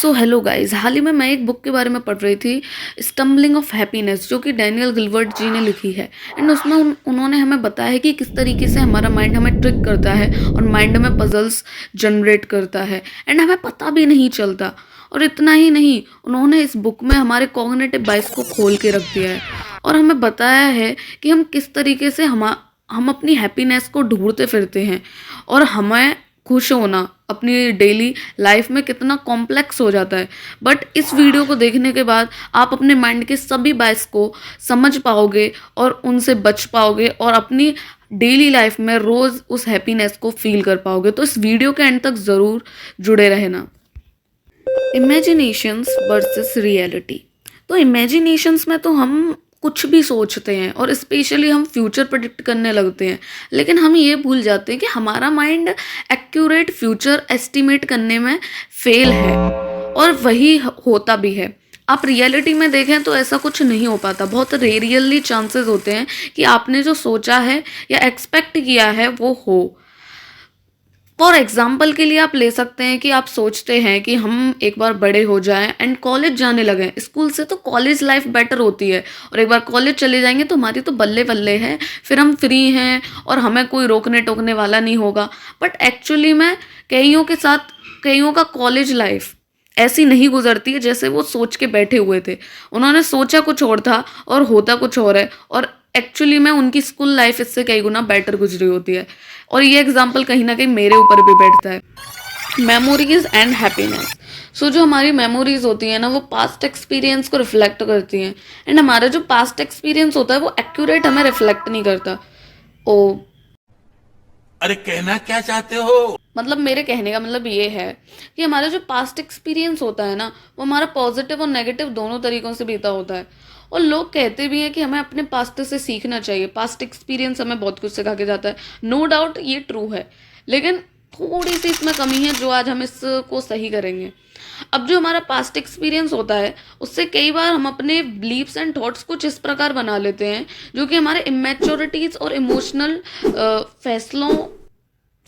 So hello guys, हाल ही में मैं एक बुक के बारे में पढ़ रही थी, स्टम्बलिंग ऑफ हैप्पीनेस, जो कि डैनियल गिलबर्ट जी ने लिखी है। एंड उसमें उन्होंने हमें बताया है कि किस तरीके से हमारा माइंड हमें ट्रिक करता है और माइंड में पजल्स जनरेट करता है एंड हमें पता भी नहीं चलता। और इतना ही नहीं, उन्होंने इस बुक में हमारे बाइस को खोल के रख दिया है और हमें बताया है कि हम किस तरीके से हम अपनी हैप्पीनेस को ढूंढते फिरते हैं और हमें खुश होना अपनी डेली लाइफ में कितना कॉम्प्लेक्स हो जाता है। बट इस वीडियो को देखने के बाद आप अपने माइंड के सभी बायस को समझ पाओगे और उनसे बच पाओगे और अपनी डेली लाइफ में रोज़ उस हैप्पीनेस को फील कर पाओगे। तो इस वीडियो के एंड तक ज़रूर जुड़े रहना। Imaginations versus reality. तो इमेजिनेशंस में तो हम कुछ भी सोचते हैं और स्पेशली हम फ्यूचर प्रेडिक्ट करने लगते हैं, लेकिन हम ये भूल जाते हैं कि हमारा माइंड एक्यूरेट फ्यूचर एस्टिमेट करने में फेल है और वही होता भी है। आप रियलिटी में देखें तो ऐसा कुछ नहीं हो पाता। बहुत रेयरली चांसेस होते हैं कि आपने जो सोचा है या एक्सपेक्ट किया है वो हो। फॉर एग्जाम्पल के लिए आप ले सकते हैं कि आप सोचते हैं कि हम एक बार बड़े हो जाएं एंड कॉलेज जाने लगें। स्कूल से तो कॉलेज लाइफ बेटर होती है और एक बार कॉलेज चले जाएंगे तो हमारी तो बल्ले बल्ले है, फिर हम फ्री हैं और हमें कोई रोकने टोकने वाला नहीं होगा। बट एक्चुअली में कईयों का कॉलेज लाइफ ऐसी नहीं गुजरती है जैसे वो सोच के बैठे हुए थे। उन्होंने सोचा कुछ और था और होता कुछ और है, और एक्चुअली में उनकी स्कूल लाइफ इससे कई गुना बेटर गुजरी होती है। और ये एग्जाम्पल कहीं ना कहीं मेरे ऊपर भी बैठता है। Memories and happiness. सो जो हमारी मेमोरीज होती है ना, वो पास्ट एक्सपीरियंस को रिफ्लेक्ट करती हैं एंड हमारा जो पास्ट एक्सपीरियंस होता है वो एक्यूरेट हमें रिफ्लेक्ट नहीं करता। ओ, अरे कहना क्या चाहते हो? मतलब मेरे कहने का मतलब ये है कि हमारा जो पास्ट एक्सपीरियंस होता है ना, वो हमारा पॉजिटिव और नेगेटिव दोनों तरीकों से बीता होता है। और लोग कहते भी हैं कि हमें अपने पास्ट से सीखना चाहिए, पास्ट एक्सपीरियंस हमें बहुत कुछ सिखा के जाता है। नो डाउट ये ट्रू है, लेकिन थोड़ी सी इसमें कमी है जो आज हम इसको सही करेंगे। अब जो हमारा पास्ट एक्सपीरियंस होता है उससे कई बार हम अपने बिलीव्स एंड थॉट्स कुछ इस प्रकार बना लेते हैं जो कि हमारे इमेच्योरिटीज और इमोशनल फैसलों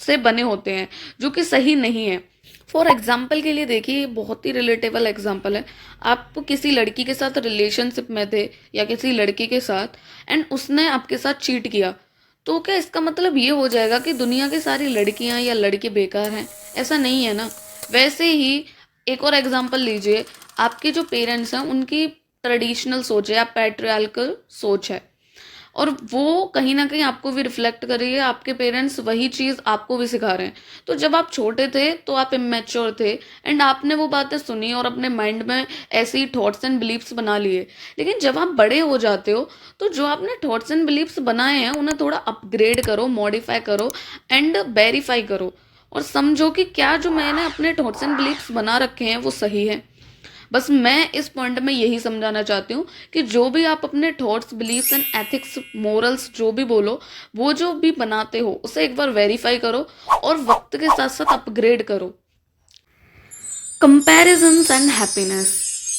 से बने होते हैं, जो कि सही नहीं है। फॉर एग्जाम्पल के लिए देखिए, बहुत ही रिलेटेबल एग्जाम्पल है। आप किसी लड़की के साथ रिलेशनशिप में थे या किसी लड़के के साथ एंड उसने आपके साथ चीट किया, तो क्या इसका मतलब ये हो जाएगा कि दुनिया की सारी लड़कियां या लड़के बेकार हैं? ऐसा नहीं है ना। वैसे ही एक और एग्जाम्पल लीजिए, आपके जो पेरेंट्स हैं उनकी ट्रेडिशनल सोच है या पैट्रियार्कल सोच है और वो कहीं ना कहीं आपको भी रिफ्लेक्ट कर रही है। आपके पेरेंट्स वही चीज़ आपको भी सिखा रहे हैं। तो जब आप छोटे थे तो आप इमेच्योर थे एंड आपने वो बातें सुनी और अपने माइंड में ऐसे ही थॉट्स एंड बिलीव्स बना लिए। लेकिन जब आप बड़े हो जाते हो तो जो आपने थॉट्स एंड बिलीव्स बनाए हैं उन्हें थोड़ा अपग्रेड करो, मॉडिफाई करो एंड वेरीफाई करो और समझो कि क्या जो मैंने अपने थॉट्स एंड बिलीव्स बना रखे हैं वो सही है। बस मैं इस पॉइंट में यही समझाना चाहती हूँ कि जो भी आप अपने thoughts, beliefs and ethics, morals जो भी बोलो, वो जो भी बनाते हो उसे एक बार वेरीफाई करो और वक्त के साथ साथ अपग्रेड करो। Comparisons and happiness.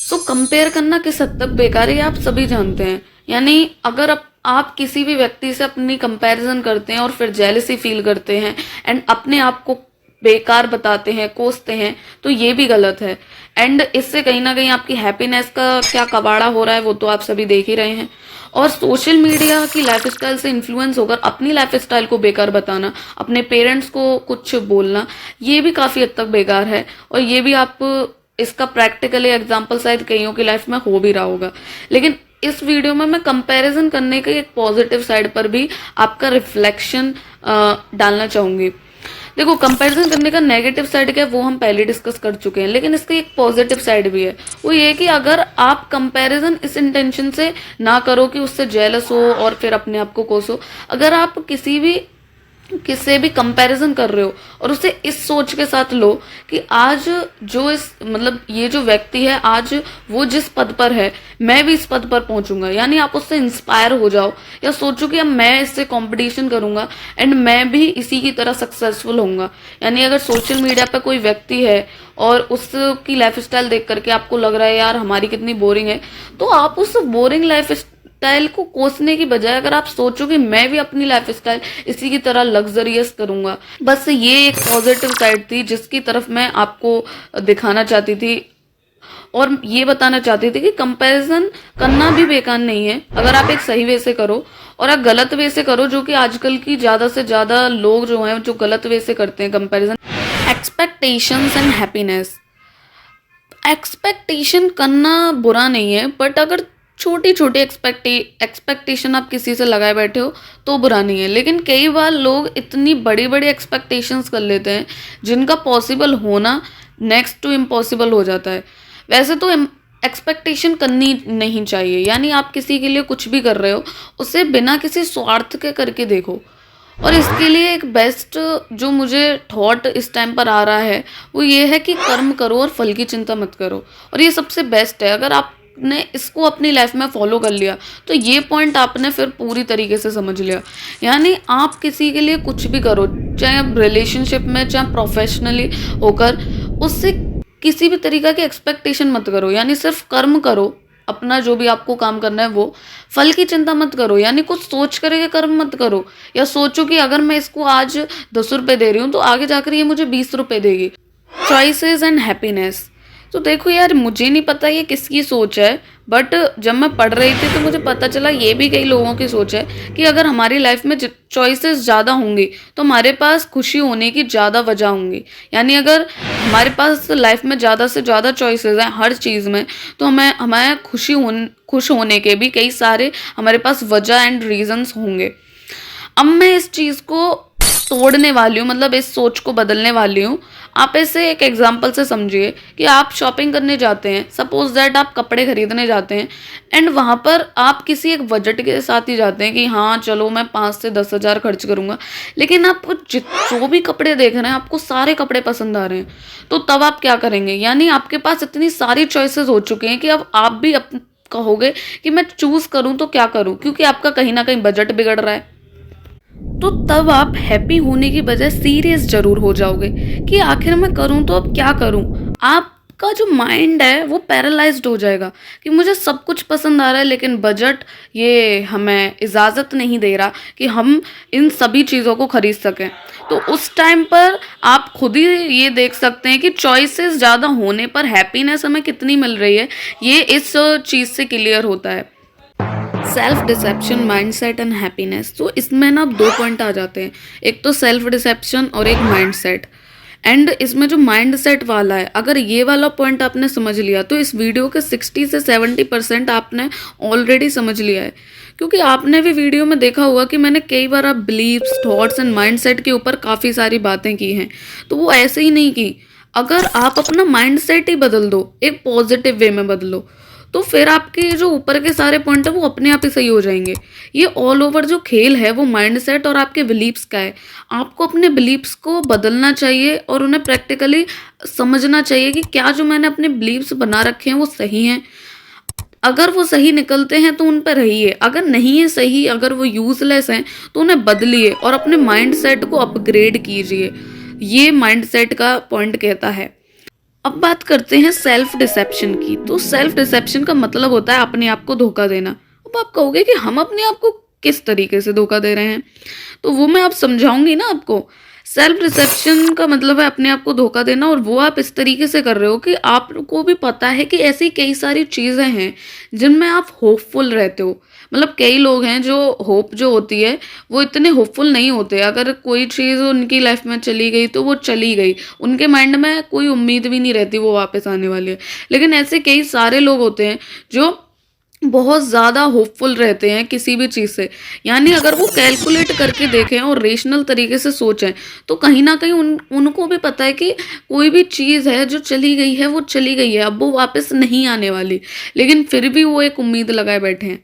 So compare करना किस हद तक बेकार है आप सभी जानते हैं। यानी अगर आप किसी भी व्यक्ति से अपनी कंपैरिजन करते हैं और फिर जेलसी फील करते हैं एंड अपने आप को बेकार बताते हैं, कोसते हैं, तो ये भी गलत है। एंड इससे कहीं ना कहीं आपकी हैप्पीनेस का क्या कबाड़ा हो रहा है वो तो आप सभी देख ही रहे हैं। और सोशल मीडिया की लाइफस्टाइल से इन्फ्लुएंस होकर अपनी लाइफस्टाइल को बेकार बताना, अपने पेरेंट्स को कुछ बोलना, ये भी काफ़ी हद तक बेकार है। और ये भी आप इसका प्रैक्टिकली एग्जाम्पल शायद कईयों की लाइफ में हो भी रहा होगा। लेकिन इस वीडियो में मैं कंपैरिजन करने के एक पॉजिटिव साइड पर भी आपका रिफ्लेक्शन डालना चाहूँगी। देखो, कंपैरिजन करने का नेगेटिव साइड क्या है वो हम पहले डिस्कस कर चुके हैं, लेकिन इसका एक पॉजिटिव साइड भी है। वो ये कि अगर आप कंपैरिजन इस इंटेंशन से ना करो कि उससे जेलस हो और फिर अपने आप को कोसो, अगर आप किससे भी कंपैरिजन कर रहे हो और उसे इस सोच के साथ लो कि आज जो ये जो व्यक्ति है, आज वो जिस पद पर है मैं भी इस पद पर पहुंचूंगा, यानी आप उससे इंस्पायर हो जाओ या सोचो कि अब मैं इससे कंपटीशन करूंगा एंड मैं भी इसी की तरह सक्सेसफुल होऊंगा। यानी अगर सोशल मीडिया पर कोई व्यक्ति है और उसकी लाइफस्टाइल देख करके आपको लग रहा है यार हमारी कितनी बोरिंग है, तो आप उस बोरिंग लाइफ स्टाइल को कोसने की बजाय अगर आप सोचो कि मैं भी अपनी लाइफ स्टाइल इसी की तरह लग्जरियस करूंगा, बस ये एक पॉजिटिव साइड थी जिसकी तरफ मैं आपको दिखाना चाहती थी और ये बताना चाहती थी कि कंपैरिजन करना भी बेकार नहीं है अगर आप एक सही वे से करो, और आप गलत वे से करो, जो कि आजकल की ज़्यादा से ज़्यादा लोग जो हैं जो गलत वे से करते हैं comparison. Expectations and happiness. Expectation करना बुरा नहीं है, बट अगर छोटी छोटी एक्सपेक्टेशन आप किसी से लगाए बैठे हो तो बुरा नहीं है। लेकिन कई बार लोग इतनी बड़ी बड़ी एक्सपेक्टेशंस कर लेते हैं जिनका पॉसिबल होना नेक्स्ट टू इम्पॉसिबल हो जाता है। वैसे तो एक्सपेक्टेशन करनी नहीं चाहिए, यानी आप किसी के लिए कुछ भी कर रहे हो उसे बिना किसी स्वार्थ के करके देखो। और इसके लिए एक बेस्ट जो मुझे थॉट इस टाइम पर आ रहा है वो ये है कि कर्म करो और फल की चिंता मत करो। और ये सबसे बेस्ट है, अगर आपने इसको अपनी लाइफ में फॉलो कर लिया तो ये पॉइंट आपने फिर पूरी तरीके से समझ लिया। यानी आप किसी के लिए कुछ भी करो, चाहे आप रिलेशनशिप में चाहे प्रोफेशनली होकर, उससे किसी भी तरीका की एक्सपेक्टेशन मत करो, यानी सिर्फ कर्म करो अपना, जो भी आपको काम करना है वो। फल की चिंता मत करो, यानी कुछ सोच करके कर्म मत करो, या सोचो कि अगर मैं इसको आज 10 रुपये दे रही हूँ तो आगे जाकर ये मुझे 20 रुपये देगी। Choices and happiness. तो देखो यार, मुझे नहीं पता ये किसकी सोच है, बट जब मैं पढ़ रही थी तो मुझे पता चला ये भी कई लोगों की सोच है कि अगर हमारी लाइफ में चॉइसेस ज़्यादा होंगी तो हमारे पास खुशी होने की ज़्यादा वजह होंगी। यानी अगर हमारे पास लाइफ में ज़्यादा से ज़्यादा चॉइसेस हैं हर चीज़ में, तो हमें खुश होने के भी कई सारे हमारे पास वजह एंड रीजंस होंगे। अब मैं इस चीज़ को तोड़ने वाली हूँ, मतलब इस सोच को बदलने वाली हूँ। आप इसे एक एग्जांपल से समझिए कि आप शॉपिंग करने जाते हैं, सपोज दैट आप कपड़े खरीदने जाते हैं, एंड वहाँ पर आप किसी एक बजट के साथ ही जाते हैं कि हाँ चलो मैं 5 से 10 हज़ार खर्च करूँगा। लेकिन आप जो भी कपड़े देख रहे हैं आपको सारे कपड़े पसंद आ रहे हैं, तो तब आप क्या करेंगे? यानी आपके पास इतनी सारी चॉइसेस हो चुके हैं कि अब आप भी कहोगे कि मैं चूज़ करूँ तो क्या करूँ, क्योंकि आपका कहीं ना कहीं बजट बिगड़ रहा है। तो तब आप हैप्पी होने की बजाय सीरियस जरूर हो जाओगे कि आखिर मैं करूं तो अब क्या करूं। आपका जो माइंड है वो पैरालाइज्ड हो जाएगा कि मुझे सब कुछ पसंद आ रहा है लेकिन बजट ये हमें इजाज़त नहीं दे रहा कि हम इन सभी चीज़ों को खरीद सकें। तो उस टाइम पर आप खुद ही ये देख सकते हैं कि चॉइसेस ज़्यादा होने पर हैप्पीनेस हमें कितनी मिल रही है, ये इस चीज़ से क्लियर होता है। Self deception, mindset and happiness. तो इसमें ना 2 पॉइंट आ जाते हैं, एक तो सेल्फ डिसेप्शन और एक माइंडसेट। एंड इसमें जो माइंडसेट वाला है, अगर ये वाला पॉइंट आपने समझ लिया तो इस वीडियो के 60 से 70% आपने ऑलरेडी समझ लिया है। क्योंकि आपने भी वीडियो में देखा होगा कि मैंने कई बार आप बिलीव्स, थॉट्स एंड माइंडसेट के ऊपर काफ़ी सारी बातें की हैं, तो वो ऐसे ही नहीं की। अगर आप अपना माइंडसेट ही बदल दो, एक पॉजिटिव वे में बदलो, तो फिर आपके जो ऊपर के सारे पॉइंट है वो अपने आप ही सही हो जाएंगे। ये ऑल ओवर जो खेल है वो माइंडसेट और आपके बिलीव्स का है। आपको अपने बिलीव्स को बदलना चाहिए और उन्हें प्रैक्टिकली समझना चाहिए कि क्या जो मैंने अपने बिलीव्स बना रखे हैं वो सही हैं। अगर वो सही निकलते हैं तो उन पर रहिए, अगर नहीं है सही, अगर वो यूजलेस हैं तो उन्हें बदलिए और अपने माइंडसेट को अपग्रेड कीजिए। ये माइंडसेट का पॉइंट कहता है। अब बात करते हैं सेल्फ डिसेप्शन की। तो सेल्फ डिसेप्शन का मतलब होता है अपने आप को धोखा देना। अब आप कहोगे कि हम अपने आप को किस तरीके से धोखा दे रहे हैं, तो वो मैं आप समझाऊंगी ना आपको। सेल्फ डिसेप्शन का मतलब है अपने आप को धोखा देना, और वो आप इस तरीके से कर रहे हो कि आपको भी पता है कि ऐसी कई सारी चीज़ें हैं जिनमें आप होपफुल रहते हो। मतलब कई लोग हैं जो होप जो होती है वो इतने होपफुल नहीं होते। अगर कोई चीज़ उनकी लाइफ में चली गई तो वो चली गई, उनके माइंड में कोई उम्मीद भी नहीं रहती वो वापस आने वाली है। लेकिन ऐसे कई सारे लोग होते हैं जो बहुत ज़्यादा होपफुल रहते हैं किसी भी चीज़ से। यानी अगर वो कैलकुलेट करके देखें और रेशनल तरीके से सोचें तो कहीं ना कहीं उनको भी पता है कि कोई भी चीज़ है जो चली गई है वो चली गई है, अब वो वापस नहीं आने वाली, लेकिन फिर भी वो एक उम्मीद लगाए बैठे हैं।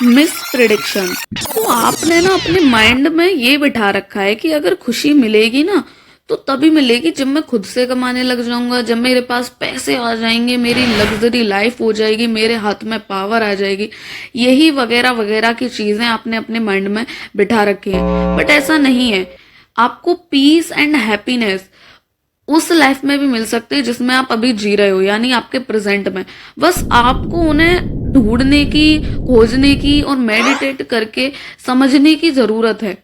Miss prediction. तो आपने ना अपने माइंड में ये बिठा रखा है कि अगर खुशी मिलेगी ना तो तभी मिलेगी जब मैं खुद से कमाने लग जाऊंगा, जब मेरे पास पैसे आ जाएंगे, मेरी लग्जरी लाइफ हो जाएगी, मेरे हाथ में पावर आ जाएगी। यही वगैरह वगैरह की चीज़ें आपने अपने माइंड में बिठा रखी हैं। बट ऐसा नहीं है। आपको पीस एंड हैप्पीनेस उस लाइफ में भी मिल सकते हैं जिसमें आप अभी जी रहे हो, यानी आपके प्रेजेंट में। बस आपको उन्हें ढूंढने की, खोजने की और मेडिटेट करके समझने की ज़रूरत है।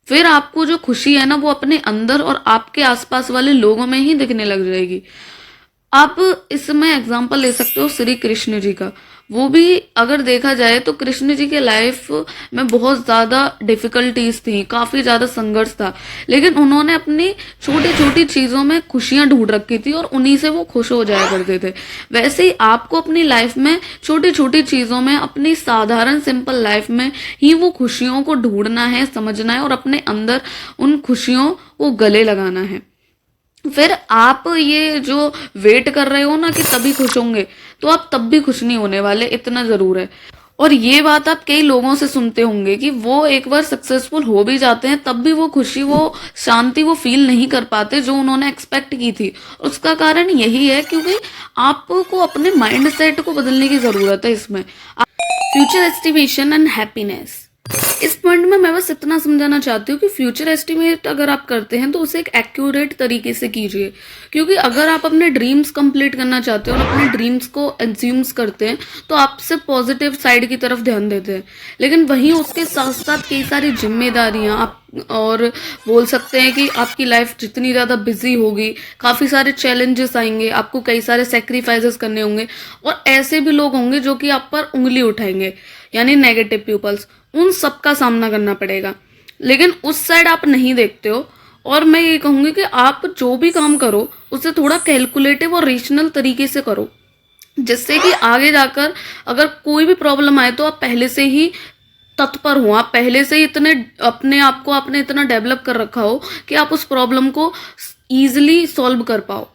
फिर आपको जो खुशी है ना वो अपने अंदर और आपके आसपास वाले लोगों में ही दिखने लग जाएगी। आप इसमें एग्जांपल ले सकते हो श्री कृष्ण जी का। वो भी अगर देखा जाए तो कृष्ण जी के लाइफ में बहुत ज़्यादा डिफ़िकल्टीज थी, काफ़ी ज़्यादा संघर्ष था, लेकिन उन्होंने अपनी छोटी छोटी चीज़ों में खुशियाँ ढूंढ रखी थी और उन्हीं से वो खुश हो जाया करते थे। वैसे ही आपको अपनी लाइफ में छोटी छोटी चीज़ों में, अपनी साधारण सिंपल लाइफ में ही वो खुशियों को ढूंढना है, समझना है और अपने अंदर उन खुशियों को गले लगाना है। फिर आप ये जो वेट कर रहे हो ना कि तभी खुश होंगे, तो आप तब भी खुश नहीं होने वाले, इतना जरूर है। और ये बात आप कई लोगों से सुनते होंगे कि वो एक बार सक्सेसफुल हो भी जाते हैं तब भी वो खुशी, वो शांति वो फील नहीं कर पाते जो उन्होंने एक्सपेक्ट की थी। उसका कारण यही है क्योंकि आपको अपने माइंड सेट को बदलने की जरूरत है। इसमें फ्यूचर एस्टिमेशन एंड हैप्पीनेस, इस पॉइंट में मैं बस इतना समझाना चाहती हूँ कि फ्यूचर एस्टिमेट अगर आप करते हैं तो उसे एक एक्यूरेट तरीके से कीजिए। क्योंकि अगर आप अपने ड्रीम्स कंप्लीट करना चाहते हैं और अपने ड्रीम्स को एज्यूम्स करते हैं तो आप सिर्फ पॉजिटिव साइड की तरफ ध्यान देते हैं, लेकिन वहीं उसके साथ साथ कई सारी जिम्मेदारियां आप और बोल सकते हैं कि आपकी लाइफ जितनी ज़्यादा बिजी होगी, काफ़ी सारे चैलेंजेस आएंगे, आपको कई सारे सेक्रीफाइसेस करने होंगे और ऐसे भी लोग होंगे जो कि आप पर उंगली उठाएंगे, यानी नेगेटिव पीपल्स, उन सब का सामना करना पड़ेगा। लेकिन उस साइड आप नहीं देखते हो। और मैं ये कहूँगी कि आप जो भी काम करो उसे थोड़ा कैलकुलेटिव और रेशनल तरीके से करो, जिससे कि आगे जाकर अगर कोई भी प्रॉब्लम आए तो आप पहले से ही तत्पर हो, आप पहले से ही इतने अपने आप को आपने इतना डेवलप कर रखा हो कि आप उस प्रॉब्लम को ईजिली सॉल्व कर पाओ।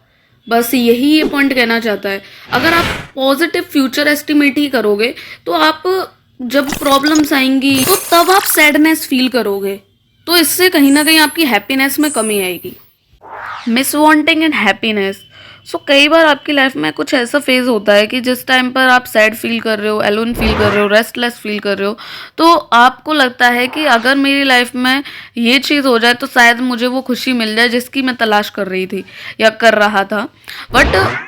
बस यही ये पॉइंट कहना चाहता है। अगर आप पॉजिटिव फ्यूचर एस्टिमेट ही करोगे तो आप जब प्रॉब्लम्स आएंगी तो तब आप सैडनेस फील करोगे, तो इससे कहीं ना कहीं आपकी हैप्पीनेस में कमी आएगी। मिस वांटिंग एंड हैप्पीनेस, सो कई बार आपकी लाइफ में कुछ ऐसा फेज होता है कि जिस टाइम पर आप सैड फील कर रहे हो, एलोन फील कर रहे हो, रेस्टलेस फील कर रहे हो, तो आपको लगता है कि अगर मेरी लाइफ में ये चीज़ हो जाए तो शायद मुझे वो खुशी मिल जाए जिसकी मैं तलाश कर रही थी या कर रहा था। बट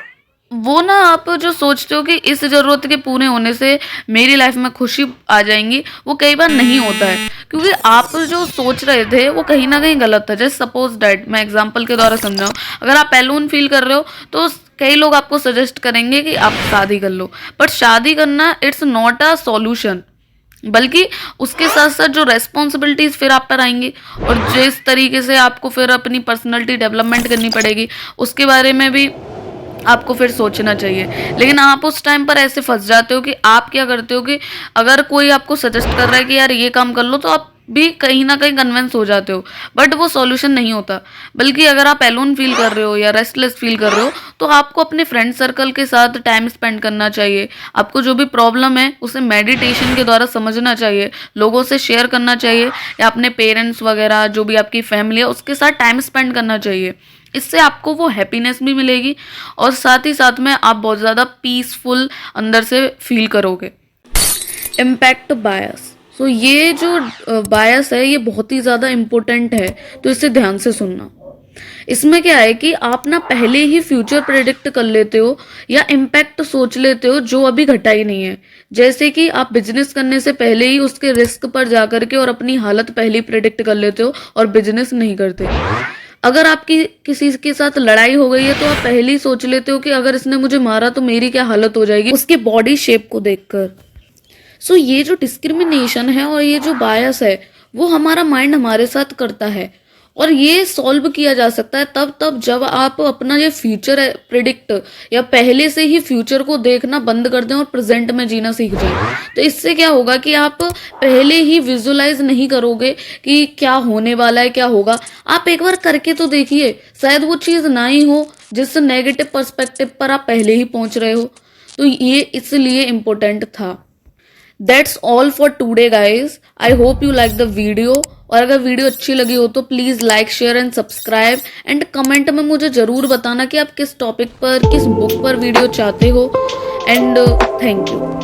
वो ना, आप जो सोचते हो कि इस ज़रूरत के पूरे होने से मेरी लाइफ में खुशी आ जाएंगी, वो कई बार नहीं होता है, क्योंकि आप जो सोच रहे थे वो कहीं ना कहीं गलत था। जैसे सपोज डैट, मैं एग्जांपल के द्वारा समझाऊँ, अगर आप एलोन फील कर रहे हो तो कई लोग आपको सजेस्ट करेंगे कि आप शादी कर लो, बट शादी करना इट्स नॉट अ सॉल्यूशन, बल्कि उसके साथ साथ जो रेस्पॉन्सिबिलिटीज फिर आप पर आएंगी और जिस तरीके से आपको फिर अपनी पर्सनैलिटी डेवलपमेंट करनी पड़ेगी उसके बारे में भी आपको फिर सोचना चाहिए। लेकिन आप उस टाइम पर ऐसे फंस जाते हो कि आप क्या करते हो कि अगर कोई आपको सजेस्ट कर रहा है कि यार ये काम कर लो, तो आप भी कहीं ना कहीं कन्विंस हो जाते हो, बट वो सॉल्यूशन नहीं होता। बल्कि अगर आप एलोन फील कर रहे हो या रेस्टलेस फील कर रहे हो तो आपको अपने फ्रेंड सर्कल के साथ टाइम स्पेंड करना चाहिए। आपको जो भी प्रॉब्लम है उसे मेडिटेशन के द्वारा समझना चाहिए, लोगों से शेयर करना चाहिए या अपने पेरेंट्स वगैरह जो भी आपकी फैमिली है उसके साथ टाइम स्पेंड करना चाहिए। इससे आपको वो हैप्पीनेस भी मिलेगी और साथ ही साथ में आप बहुत ज़्यादा पीसफुल अंदर से फील करोगे। इम्पैक्ट बायस, सो ये जो बायस है ये बहुत ही ज़्यादा इम्पोर्टेंट है, तो इसे ध्यान से सुनना। इसमें क्या है कि आप ना पहले ही फ्यूचर प्रेडिक्ट कर लेते हो या इम्पैक्ट सोच लेते हो जो अभी घटा ही नहीं है। जैसे कि आप बिजनेस करने से पहले ही उसके रिस्क पर जाकर के और अपनी हालत पहले ही प्रेडिक्ट कर लेते हो और बिजनेस नहीं करते। अगर आपकी किसी के साथ लड़ाई हो गई है तो आप पहले ही सोच लेते हो कि अगर इसने मुझे मारा तो मेरी क्या हालत हो जाएगी उसके बॉडी शेप को देखकर। सो ये जो डिस्क्रिमिनेशन है और ये जो बायस है वो हमारा माइंड हमारे साथ करता है, और ये सॉल्व किया जा सकता है तब जब आप अपना ये फ्यूचर प्रिडिक्ट या पहले से ही फ्यूचर को देखना बंद कर दें और प्रेजेंट में जीना सीख जाएं। तो इससे क्या होगा कि आप पहले ही विजुलाइज नहीं करोगे कि क्या होने वाला है, क्या होगा। आप एक बार करके तो देखिए, शायद वो चीज़ ना ही हो जिस नेगेटिव पर्सपेक्टिव पर आप पहले ही पहुंच रहे हो। तो ये इसलिए इम्पोर्टेंट था। That's all for today guys. I hope you like the video. और अगर वीडियो अच्छी लगी हो तो please like, share and subscribe and comment में मुझे ज़रूर बताना कि आप किस टॉपिक पर, किस बुक पर वीडियो चाहते हो। And thank you.